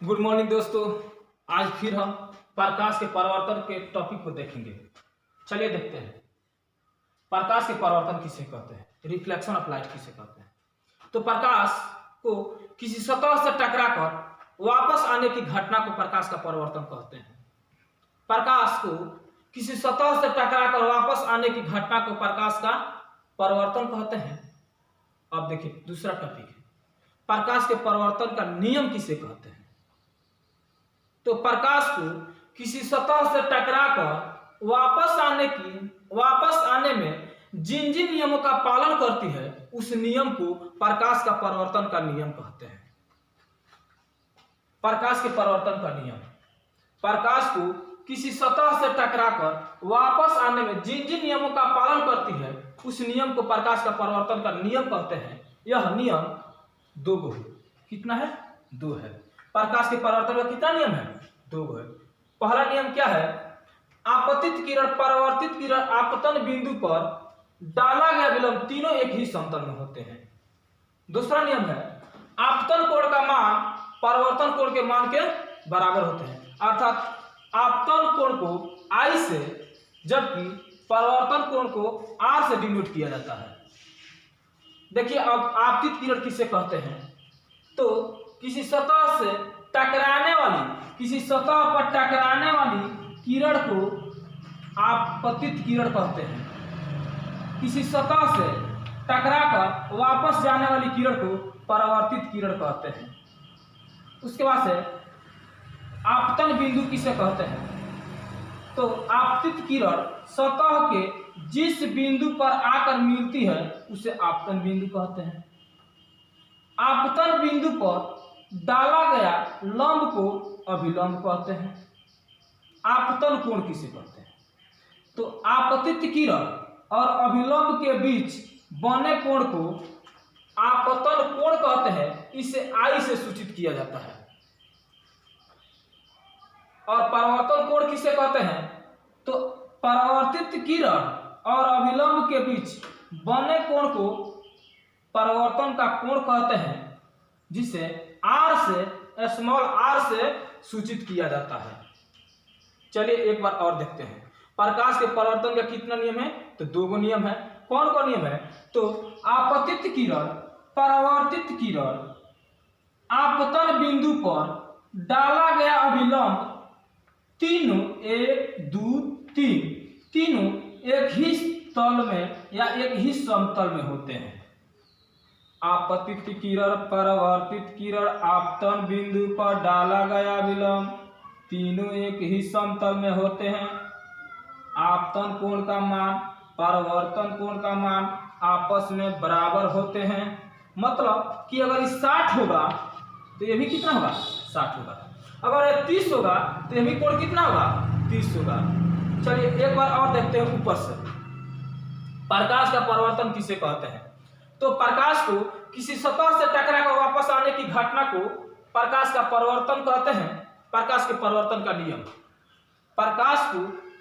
Good morning दोस्तों। आज फिर हम प्रकाश के परावर्तन के टॉपिक को देखेंगे। चलिए देखते हैं प्रकाश के परावर्तन किसे कहते हैं, रिफ्लेक्शन ऑफ लाइट किसे कहते हैं। तो प्रकाश को किसी सतह से टकराकर वापस आने की घटना को प्रकाश का परावर्तन कहते हैं। प्रकाश को किसी सतह से टकराकर वापस आने की घटना को प्रकाश का परावर्तन कहते हैं। अब देखिए दूसरा टॉपिक है प्रकाश के परावर्तन का नियम किसे कहते हैं। तो प्रकाश को किसी सतह से टकराकर वापस आने में जिन जिन नियमों का पालन करती है उस नियम को प्रकाश का परावर्तन का नियम कहते हैं। प्रकाश के परावर्तन का नियम, प्रकाश को किसी सतह से टकराकर वापस आने में जिन जिन नियमों का पालन करती है उस नियम को प्रकाश का परावर्तन का नियम कहते हैं। यह नियम दो गो है। कितना है? दो है। प्रकाश के परावर्तन का कितना नियम है? दो है। पहला नियम क्या है? आपतित किरण परावर्तित किरण आपतन बिंदु पर डाला गया विलंब तीनों एक ही समतल में होते हैं। दूसरा नियम है आपतन कोण का मान परावर्तन कोण के मान के बराबर होते हैं, अर्थात आपतन कोण को I से जबकि परावर्तन कोण को R से डिनोट किया जाता है। देखिए अब आपतित किरण किसे कहते हैं। तो किसी सतह से टकराने वाली, किसी सतह पर टकराने वाली किरण को आपतित किरण कहते हैं। किसी सतह से टकराकर वापस जाने वाली किरण को परावर्तित किरण कहते हैं। उसके बाद से आपतन बिंदु किसे कहते हैं। तो आपतित किरण सतह के जिस बिंदु पर आकर मिलती है उसे आपतन बिंदु कहते हैं। आपतन बिंदु पर डाला गया लंब को अभिलंब कहते हैं। आपतन कोण किसे कहते हैं। तो आपतित किरण और अभिलंब के बीच बने कोण को आपतन कोण कहते हैं। इसे I से सूचित किया जाता है। और परावर्तन कोण किसे कहते हैं। तो परावर्तित किरण और अभिलंब के बीच बने कोण को परावर्तन का कोण कहते हैं, जिसे स्मॉल r से सूचित किया जाता है। चलिए एक बार और देखते हैं प्रकाश के परावर्तन का कितना नियम है। तो दो गो नियम है। कौन कौन नियम है। तो आपतित किरण परावर्तित किरण आपतन बिंदु पर डाला गया अभिलंब तीनों 1 2 3 तीनों एक ही तल में या एक ही समतल में होते हैं। आपतित किरण परावर्तित किरण आपतन बिंदु पर डाला गया विलंब तीनों एक ही समतल में होते हैं। आपतन कोण का मान परावर्तन कोण का मान आपस में बराबर होते हैं। मतलब कि अगर ये 60 होगा तो ये भी कितना होगा? 60 होगा। अगर ये 30 होगा तो ये भी कोण कितना होगा? 30 होगा। चलिए एक बार और देखते हैं ऊपर से प्रकाश का परावर्तन किसे कहते हैं। तो प्रकाश को किसी सतह से टकराकर वापस आने की घटना को प्रकाश का परावर्तन कहते हैं। प्रकाश के परावर्तन का नियम, प्रकाश को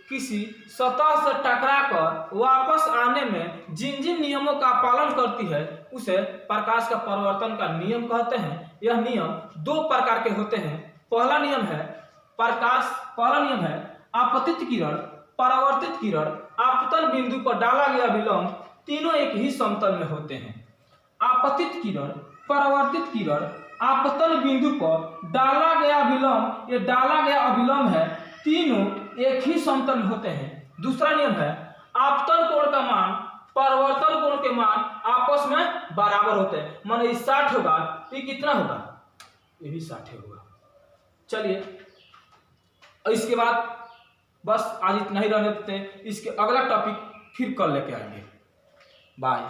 किसी सतह से टकराकर वापस आने में जिन जिन नियमों का पालन करती है उसे प्रकाश का परावर्तन का नियम कहते हैं। यह नियम दो प्रकार के होते हैं। पहला नियम है आपतित किरण परावर्तित किरण आपतन बिंदु पर डाला गया विलंब तीनों एक ही समतल में होते हैं। आपतित किरण परावर्तित किरण आपतन बिंदु पर डाला गया विलंब, ये डाला गया अभिलंब है, तीनों एक ही समतल में होते हैं। दूसरा नियम है आपतन कोण का मान परावर्तन कोण के मान आपस में बराबर होते हैं। माने 60 होगा तो ये कितना होगा? ये भी 60 होगा। चलिए इसके बाद बस आज इतना ही रहने देते हैं। इसके अगला टॉपिक फिर कल लेके आएंगे। बाय।